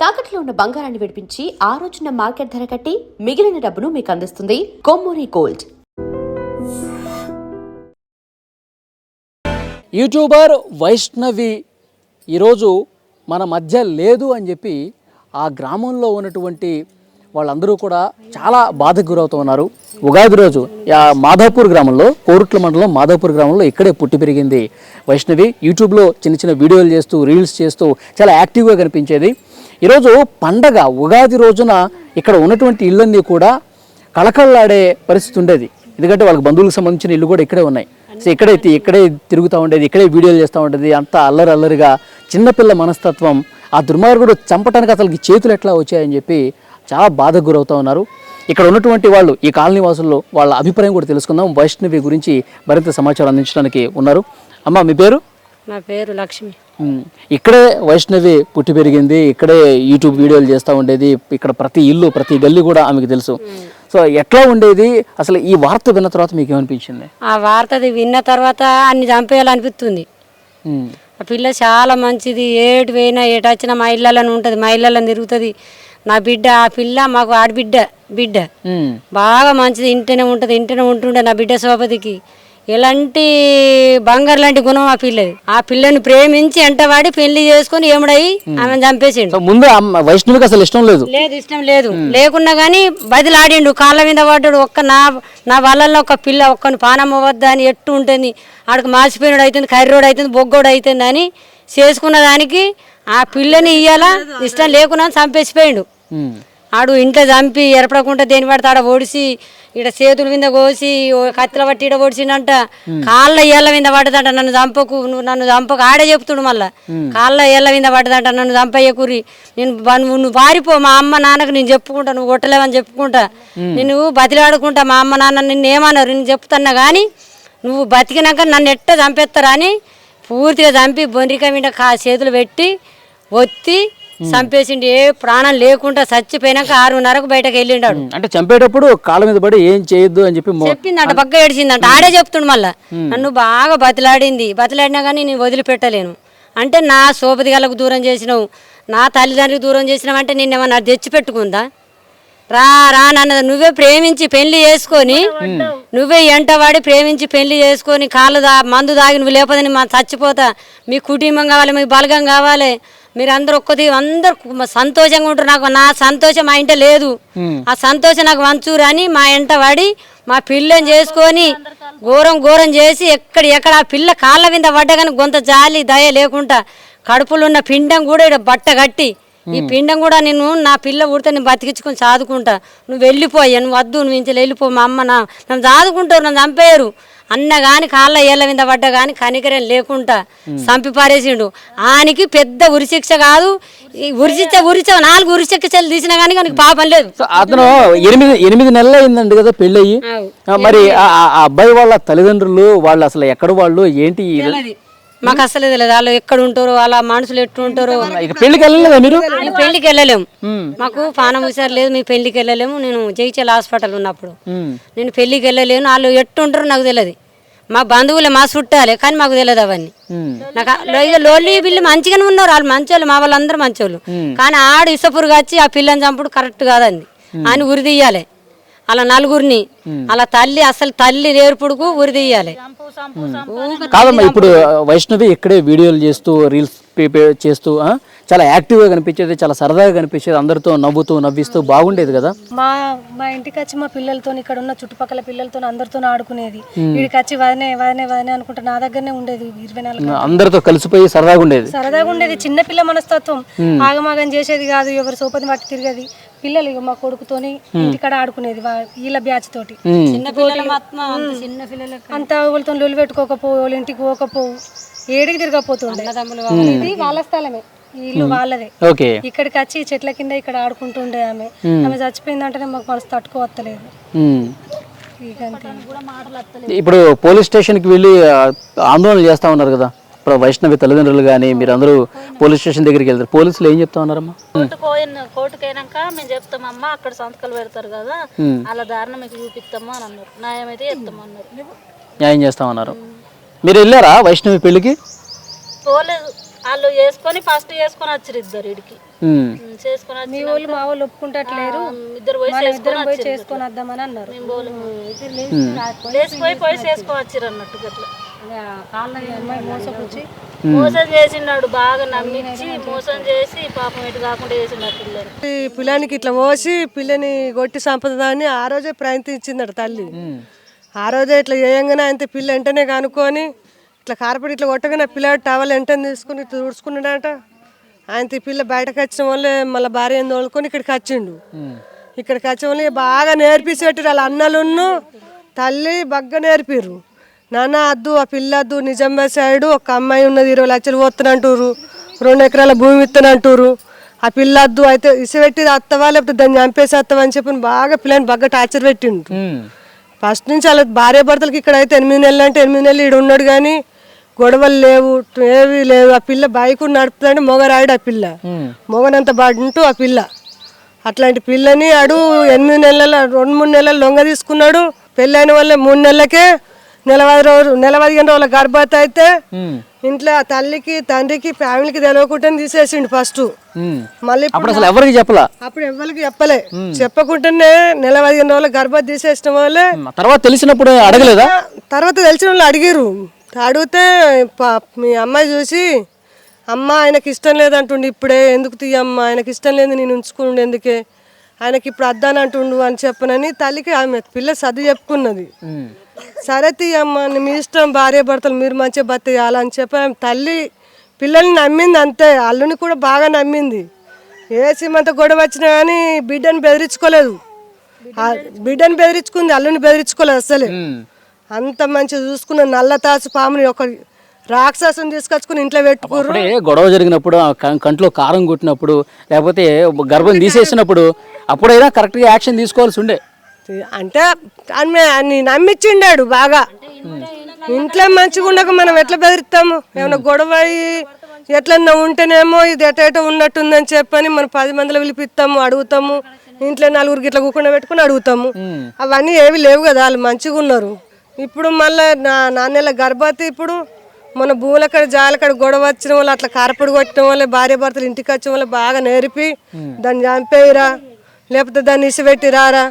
తాకట్లో ఉన్న బంగారాన్ని విడిపించి ఆ రోజున మార్కెట్ ధర కట్టి మిగిలిన డబ్బును మీకు అందిస్తుంది కొమ్మూరి గోల్డ్. యూట్యూబర్ వైష్ణవి ఈరోజు మన మధ్య లేదు అని చెప్పి ఆ గ్రామంలో ఉన్నటువంటి వాళ్ళందరూ కూడా చాలా బాధకు గురవుతూ ఉన్నారు. ఉగాది రోజు మాధవపూర్ గ్రామంలో, కోరుట్ల మండలం మాధవపూర్ గ్రామంలో ఇక్కడే పుట్టి పెరిగింది వైష్ణవి. యూట్యూబ్లో చిన్న చిన్న వీడియోలు చేస్తూ, రీల్స్ చేస్తూ చాలా యాక్టివ్గా కనిపించేది. ఈరోజు పండగ ఉగాది రోజున ఇక్కడ ఉన్నటువంటి ఇళ్ళన్నీ కూడా కళకళలాడే పరిస్థితి ఉండేది. ఎందుకంటే వాళ్ళకి బంధువులకు సంబంధించిన ఇల్లు కూడా ఇక్కడే ఉన్నాయి. సో ఇక్కడే తిరుగుతూ ఉండేది, ఇక్కడే వీడియోలు చేస్తూ ఉండేది. అంతా అల్లరిగా చిన్నపిల్ల మనస్తత్వం. ఆ దుర్మార్గుడు చంపటానికి అసలుకి చేతులు ఎట్లా వచ్చాయని చెప్పి చాలా బాధకు గురవుతూ ఉన్నారు. ఇక్కడ ఉన్నటువంటి వాళ్ళు, ఈ కాలనీ వాసుల్లో వాళ్ళ అభిప్రాయం కూడా తెలుసుకుందాం. వైష్ణవి గురించి మరింత సమాచారం అందించడానికి ఉన్నారు. అమ్మ, మీ పేరు? నా పేరు లక్ష్మి. ఇక్కడే వైష్ణవి పుట్టి పెరిగింది, ఇక్కడే యూట్యూబ్ వీడియోలు చేస్తూ ఉండేది. ఇక్కడ ప్రతి ఇల్లు, ప్రతి గల్లీ కూడా ఆమెకు తెలుసు. సో ఎట్లా ఉండేది అసలు? ఈ వార్త విన్న తర్వాత మీకు ఏమనిపించింది? ఆ వార్త విన్న తర్వాత అన్ని చంపేయాలనిపిస్తుంది. ఆ పిల్ల చాలా మంచిది, ఏటు పోయినా ఏటు వచ్చినా మా ఇళ్ళని ఉంటుంది, మా ఇళ్ళని తిరుగుతుంది. నా బిడ్డ, ఆ పిల్ల మాకు బిడ్డ బాగా మంచిది, ఇంటనే ఉంటుంది, ఇంటనే ఉంటుండే నా బిడ్డ సోపతికి. ఎలాంటి బంగారు లాంటి గుణం ఆ పిల్లది. ఆ పిల్లని ప్రేమించి ఎంటవాడి పెళ్లి చేసుకుని ఏముడయి ఆమె చంపేసిండు. ముందు వైష్ణవికి అసలు ఇష్టం లేదు, ఇష్టం లేదు. లేకున్నా గానీ బదిలాడిండు, కాళ్ళ మీద పడ్డాడు. నా వాళ్ళల్లో ఒక పిల్ల ఒక్కని పానమ్మ వద్ద అని ఎట్టు ఉంటుంది, ఆడికి మాసిపోయినాడు అవుతుంది, కర్రోడు అవుతుంది, బొగ్గోడు అవుతుంది అని చేసుకున్న దానికి ఆ పిల్లని ఇయ్యాల ఇష్టం లేకున్నా చంపేసిపోయిండు. ఆడు ఇంట్లో చంపి ఎరపడకుండా దేని పడితే ఆడ ఓడిసి, ఇక్కడ చేతుల మీద కోసి కత్తిల పట్టి ఈడ ఓడిసిండంట. కాళ్ళ ఏళ్ళ మీద పడ్డదంట, నన్ను చంపకు ఆడే చెప్తుడు. మళ్ళా కాళ్ళ ఏళ్ళ మీద పడ్డదంట, నన్ను చంపయ్యకూరి, నువ్వు పారిపో, మా అమ్మ నాన్నకు నేను చెప్పుకుంటా, నువ్వు కొట్టలేవని చెప్పుకుంటా, నేను బతిలాడుకుంటా, మా అమ్మ నాన్న నిన్ను ఏమన్నారు నేను చెప్తున్నా కానీ నువ్వు బతికినాక నన్ను ఎట్ట చంపేస్తారా అని పూర్తిగా చంపి బొండ్రిక మీద చేతులు పెట్టి ఒత్తి చంపేసిండు. ఏ ప్రాణం లేకుండా చచ్చిపోయినాక 6:30కు బయటకు వెళ్ళిండాడు. అంటే చంపేటప్పుడు కాళ్ళ మీద పడి ఏం చేయొద్దు అని చెప్పి చెప్పిందంట, బగ్గ ఏడిచిందంట. ఆడే చెప్తుండు. మళ్ళా నన్ను బాగా బతిలాడినా కానీ నేను వదిలిపెట్టలేను అంటే, నా సోపతి గలకు దూరం చేసినావు, నా తల్లిదండ్రికి దూరం చేసినావు అంటే నిన్నేమన్నా తెచ్చిపెట్టుకుందా? రా నన్నది. నువ్వే ప్రేమించి పెళ్లి చేసుకొని, నువ్వే ఎంటవాడి ప్రేమించి పెళ్లి చేసుకొని కాళ్ళు మందు దాగి నువ్వు లేకపోతే మా చచ్చిపోతా, మీ కుటుంబం కావాలి, మీ బలగం కావాలి, మీరు అందరు అందరు సంతోషంగా ఉంటారు. నాకు నా సంతోషం మా ఇంట లేదు, ఆ సంతోషం నాకు వంచూరు అని మా ఇంట వాడి మా పిల్లని చేసుకొని ఘోరం చేసి ఎక్కడ ఆ పిల్ల కాళ్ళ మీద పడ్డగాని గొంత జాలి దయ లేకుండా కడుపులో ఉన్న పిండం కూడా ఇక్కడ బట్ట కట్టి, ఈ పిండం కూడా నేను నా పిల్ల ఉడితే నేను బతికించుకొని చదువుకుంటా, నువ్వు వెళ్ళిపోయా, నువ్వు వద్దు, నువ్వు ఇంట్లో వెళ్ళిపో, మా అమ్మ నన్ను చదువుకుంటారు, నన్ను చంపేయరు అన్న కానీ కాళ్ళ ఏళ్ళ మీద పడ్డ కానీ కనికరం లేకుండా చంపి పారేసిండు. ఆయనకి పెద్ద ఉరిశిక్ష కాదు, ఉరిశిక్ష 4 ఉరిశిక్షలు తీసినా కానీ మనకి పాపం లేదు. అతను 8 నెలలు అయిందండి కదా పెళ్ళి అయ్యి. మరి ఆ అబ్బాయి వాళ్ళ తల్లిదండ్రులు వాళ్ళు అసలు ఎక్కడ, వాళ్ళు ఏంటి మాకు అసలు తెలియదు. వాళ్ళు ఎక్కడ ఉంటారో, వాళ్ళ మనుషులు ఎట్టు ఉంటారో. పెళ్లికి వెళ్ళలేదా మీరు? పెళ్లికి వెళ్ళలేము, మాకు పానం హుషారు లేదు, మేము పెళ్లికి వెళ్ళలేము. నేను జైచల్ హాస్పిటల్ ఉన్నప్పుడు నేను పెళ్లికి వెళ్ళలేను. వాళ్ళు ఎట్టు ఉంటారో నాకు తెలియదు. మా బంధువులే, మా చుట్టాలే, కానీ మాకు తెలియదు అవన్నీ. నాకు లోన్లీ పిల్లి మంచిగానే ఉన్నారు, వాళ్ళు మంచోళ్ళు, మా వాళ్ళందరూ మంచోళ్ళు. కానీ ఆడు ఇసపురుగా వచ్చి ఆ పిల్లని చంపుడు కరెక్ట్ కాదండి అని ఉరి తీయాలి. అలా 4గురిని అలా అసలు తల్లి నేర్పుడుకు ఉరి తీయాలి. కాదమ్మా, ఇప్పుడు వైష్ణవి ఇక్కడే వీడియోలు చేస్తూ, రీల్స్ చేస్తూ చాలా యాక్టివ్గా కనిపించేది, చాలా సరదాగా కనిపించేది, అందరితో నవ్విస్తూ బాగుండేది కదా. మా ఇంటికి వచ్చి మా పిల్లలతో, ఇక్కడ ఉన్న చుట్టుపక్కల పిల్లలతో అందరితో ఆడుకునేది. వీడికి వచ్చి వదనే అనుకుంటా నా దగ్గరనే ఉండేది. 24 అందరితో కలిసిపోయి సరదాగా ఉండేది. చిన్నపిల్ల మనస్తత్వం, ఆగమాగం చేసేది కాదు, ఎవరు సోపతి పట్టి తిరిగేది. పిల్లలు మా కొడుకుతోని ఇంటికాడ ఆడుకునేది, వీళ్ళ బ్యాచ్ తోటి. అంతా వాళ్ళతో లొల్లి పెట్టుకోకపోవు, వాళ్ళ ఇంటికి పోకపోవు, ఏడికి తిరగపోతుండే. ఇది వాళ్ళ స్థలమే, ఇల్లు వాళ్ళదే. ఇక్కడికి వచ్చి చెట్ల కింద ఇక్కడ ఆడుకుంటుండే. ఆమె చచ్చిపోయిందంటే మాకు మనసు తట్టుకోవత్తలేదు. ఇప్పుడు పోలీస్ స్టేషన్ కి వెళ్ళి ఆందోళన చేస్తా ఉన్నారు కదా ఇప్పుడు వైష్ణవి తల్లిదండ్రులు కానీ, మీరు అందరూ పోలీస్ స్టేషన్ దగ్గరికి వెళ్తారు, పోలీసులు ఏం చెప్తా ఉన్నారమ్మా? కోర్టుకైనాక మేము చెప్తామమ్మా, అక్కడ సంతకాలు పెడతారు కదా, అలా దారుణం మీకు చూపిస్తాము అని అన్నారు. న్యాయం అయితే చెప్తామన్నారు, న్యాయం చేస్తామన్నారు. మీరు వెళ్ళారా వైష్ణవి పెళ్లికి? పోలేదు. వాళ్ళు వేసుకొని ఫస్ట్ చేసుకొని వచ్చారు ఇద్దరు ఇడికి చేసుకొని మీ వాళ్ళు మా వాళ్ళు ఒప్పుకుంటట్లేరు, ఇద్దరు పోయి ఇద్దరం పోయి చేసుకొని వద్దామని అన్నారు. పోయి చేసుకోవచ్చారు అన్నట్టు గట్లా అమ్మాయి మోసపుచ్చి మోసం చేసినాడు, బాగా నమ్మించి మోసం చేసి పాపం ఎటు కాకుండా చేసినాడు పిల్లలు. ఈ పిల్లానికి ఇట్లా పోసి పిల్లని కొట్టి సంపదని ఆ రోజే ప్రయత్నించిందట తల్లి. ఆ రోజే ఇట్లా చేయంగానే ఆయన పిల్ల వెంటనే కనుక్కొని ఇట్లా కార్పెట్ ఇట్లా కొట్టగానే పిల్లాడు టవల్ వెంటనే తీసుకుని ఇట్లా తుడుచుకున్నాడట. ఆయన పిల్ల బయటకు వచ్చిన వాళ్ళే మళ్ళీ భార్య తోలుకొని ఇక్కడికి వచ్చిండు. ఇక్కడికి వచ్చిన వాళ్ళు బాగా నేర్పిసి పెట్టారు. వాళ్ళ అన్నలున్ను తల్లి బాగా నేర్పిర్రు. నాన్న అద్దు ఆ పిల్ల అద్దు, నిజామాబాద్ సైడు ఒక అమ్మాయి ఉన్నది 20 లక్షలు పోతానంటారు, 2 ఎకరాల భూమి ఇస్తానంటారు, ఆ పిల్ల అద్దు అయితే ఇసుపెట్టి అత్తవా లేకపోతే దాన్ని చంపేసి అత్తవా అని చెప్పి బాగా పిల్లని బాగా టార్చర్ పెట్టిండు. ఫస్ట్ నుంచి అలా భార్య భర్తలకి ఇక్కడ అయితే 8 నెలలు అంటే 8 నెలలు ఈడు ఉన్నాడు కానీ గొడవలు లేవు, ఏవి లేవు. ఆ పిల్ల బైక్ నడుపుతుంటే మొగరాయుడు ఆ పిల్ల, మొగనంత బాడుంటూ ఆ పిల్ల. అట్లాంటి పిల్లని ఆడు 8 నెలల 2-3 నెలలు లొంగ తీసుకున్నాడు. పెళ్ళైన వాళ్ళే 3 నెలలకే 15 రోజుల గర్భవతి అయితే ఇంట్లో తల్లికి తండ్రికి ఫ్యామిలీకి తెలియకుండా తీసేసిండు ఫస్ట్. మళ్ళీ అసలు ఎవరికి చెప్పలా, అప్పుడు ఎవరికి చెప్పలే, చెప్పకుండానే 15 రోజుల గర్భవతి తీసేసిన వాళ్ళే. తర్వాత తెలిసినప్పుడు అడగలేదా? తర్వాత తెలిసిన వాళ్ళు అడిగిరు. అడిగితే మీ అమ్మాయి చూసి అమ్మ ఆయనకి ఇష్టం లేదంటుండు, ఇప్పుడే ఎందుకు తీయమ్మ, ఆయనకి ఇష్టం లేదు నేను ఉంచుకుండు ఎందుకే, ఆయనకి ఇప్పుడు అద్దానంటుండు అని చెప్పనని తల్లికి ఆమె పిల్ల సర్ది చెప్పుకున్నది. సరే తీయమ్మ మీ ఇష్టం, భార్య భర్తలు మీరు మంచిగా బతకాలని చెప్పి తల్లి పిల్లల్ని నమ్మింది అంతే. అల్లుని కూడా బాగా నమ్మింది. ఏ సీమంత గొడవ వచ్చినా కానీ బిడ్డని బెదిరించుకోలేదు, బిడ్డని బెదిరించుకుంది, అల్లుని బెదిరించుకోలేదు అసలే. అంత మంచిగా చూసుకున్న నల్ల తాసు పాముని ఒక రాక్షసుని తీసుకొచ్చుకుని ఇంట్లో పెట్టుకోరు. గొడవ జరిగినప్పుడు కంట్లో కారం కొట్టినప్పుడు లేకపోతే గర్భం తీసేసినప్పుడు అప్పుడైనా కరెక్ట్గా యాక్షన్ తీసుకోవాల్సి ఉండే. అంటే అన్ని నమ్మిచ్చిండాడు బాగా. ఇంట్లో మంచిగా ఉండక మనం ఎట్లా బెదిరిస్తాము, ఏమైనా గొడవ ఎట్లన్నా ఉంటేనేమో ఇది ఎటో ఉన్నట్టుందని చెప్పని మనం 10 మందిలో పిలిపిస్తాము, అడుగుతాము, ఇంట్లో 4 ఇట్లా కూకుండా పెట్టుకుని అడుగుతాము. అవన్నీ ఏవి లేవు కదా, వాళ్ళు మంచిగా ఉన్నారు. ఇప్పుడు మళ్ళీ 4 నెలల గర్భవతి. ఇప్పుడు మన భూములక్కడ జాలక్కడ గొడవ వచ్చిన వాళ్ళు అట్లా కారపొడి కొట్టడం వల్ల భార్య భర్తలు ఇంటికి వచ్చిన వల్ల బాగా నేర్పి దాన్ని చంపేయరా లేకపోతే దాన్ని ఇసిపెట్టి రారా,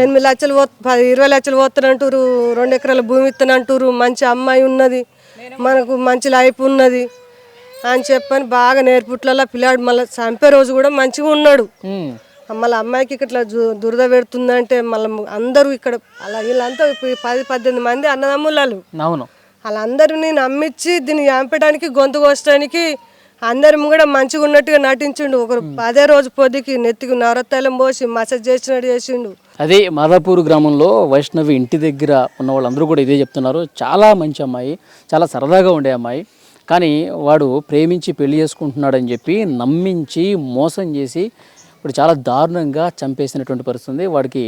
8 లక్షలు 20 లక్షలు పోతానంటారు, 2 ఎకరాల భూమి ఇస్తానంటారు, మంచి అమ్మాయి ఉన్నది, మనకు మంచి లైఫ్ ఉన్నది అని చెప్పని బాగా నేర్పుట్లలో పిల్లాడు మళ్ళీ చంపే రోజు కూడా మంచిగా ఉన్నాడు. మళ్ళీ అమ్మాయికి ఇట్లా దురద పెడుతుందంటే మళ్ళీ అందరూ ఇక్కడ అలా వీళ్ళంతా 10-18 మంది అన్నదమ్ముళ్ళు, వాళ్ళందరినీ నమ్మించి దీన్ని చంపడానికి గొంతు కోసడానికి అందరం కూడా మంచిగా ఉన్నట్టుగా నటించిండు. ఒకరు అదే రోజు పొద్దుకి నెత్తికి నవరత్తాలం పోసి మసాజ్ చేసినట్టు చేసిండు. అదే మాదాపూర్ గ్రామంలో వైష్ణవి ఇంటి దగ్గర ఉన్న వాళ్ళందరూ కూడా ఇదే చెప్తున్నారు. చాలా మంచి అమ్మాయి, చాలా సరదాగా ఉండే అమ్మాయి, కానీ వాడు ప్రేమించి పెళ్లి చేసుకుంటున్నాడని చెప్పి నమ్మించి మోసం చేసి ఇప్పుడు చాలా దారుణంగా చంపేసినటువంటి పరిస్థితి. వాడికి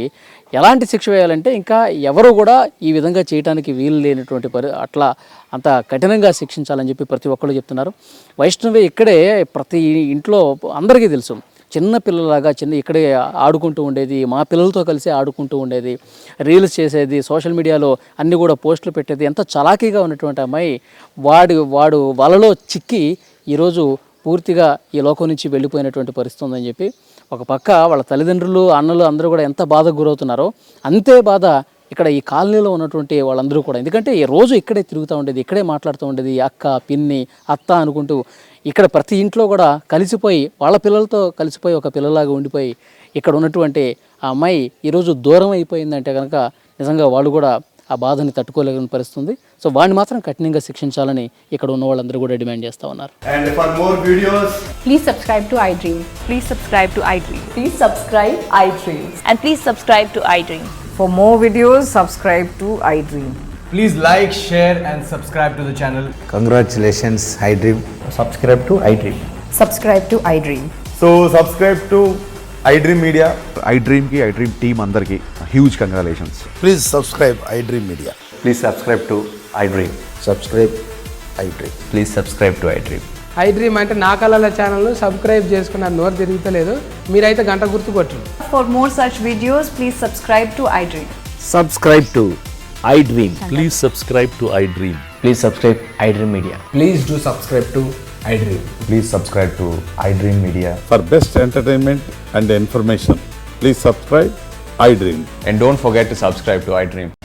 ఎలాంటి శిక్ష వేయాలంటే ఇంకా ఎవరు కూడా ఈ విధంగా చేయడానికి వీలు లేనటువంటి అట్లా అంత కఠినంగా శిక్షించాలని చెప్పి ప్రతి ఒక్కళ్ళు చెప్తున్నారు. వైష్ణవి ఇక్కడే ప్రతి ఇంట్లో అందరికీ తెలుసు, చిన్న పిల్లలాగా ఇక్కడే ఆడుకుంటూ ఉండేది, మా పిల్లలతో కలిసి ఆడుకుంటూ ఉండేది, రీల్స్ చేసేది, సోషల్ మీడియాలో అన్నీ కూడా పోస్టులు పెట్టేది. ఎంత చలాకీగా ఉన్నటువంటి అమ్మాయి వాడు వలలో చిక్కి ఈరోజు పూర్తిగా ఈ లోకం నుంచి వెళ్ళిపోయినటువంటి పరిస్థితి ఉందని చెప్పి ఒక పక్క వాళ్ళ తల్లిదండ్రులు అన్నలు అందరూ కూడా ఎంత బాధకు గురవుతున్నారో అంతే బాధ ఇక్కడ ఈ కాలనీలో ఉన్నటువంటి వాళ్ళందరూ కూడా. ఎందుకంటే ఈ రోజు ఇక్కడే తిరుగుతూ ఉండేది, ఇక్కడే మాట్లాడుతూ ఉండేది, అక్క పిన్ని అత్త అనుకుంటూ ఇక్కడ ప్రతి ఇంట్లో కూడా కలిసిపోయి వాళ్ళ పిల్లలతో కలిసిపోయి ఒక పిల్లలాగా ఉండిపోయి ఇక్కడ ఉన్నటువంటి ఆ అమ్మాయి ఈరోజు దూరం అయిపోయిందంటే కనుక నిజంగా వాళ్ళు కూడా ఆ బాధని తట్టుకోలేని పరిస్థితుంది. సో వాడిని మాత్రం కఠినంగా శిక్షించాలని ఇక్కడ ఉన్న వాళ్ళందరూ కూడా డిమాండ్ చేస్తూ ఉన్నారు. And for more videos, please subscribe to iDream. Please subscribe to iDream. Please subscribe iDream. And please subscribe to iDream. For more videos, subscribe to iDream. please like, share and subscribe to the channel. Congratulations, iDream. Subscribe to iDream. Subscribe to iDream. So subscribe to iDream Media. iDream ki iDream team andarki huge congratulations. Please subscribe iDream Media. Please subscribe to iDream. Subscribe iDream. Please subscribe to iDream. iDream అంటే నా కళల ఛానల్ను subscribe చేసుకున్న నోరు తిరుగుతలేదు, మీరైతే గంట గుర్తు కొట్టండి. For more such videos, please subscribe to iDream. Subscribe to iDream. Please subscribe to iDream. Please subscribe iDream Media. Please do subscribe to iDream. Please subscribe to iDream Media. For best entertainment and information, please subscribe iDream. And don't forget to subscribe to iDream.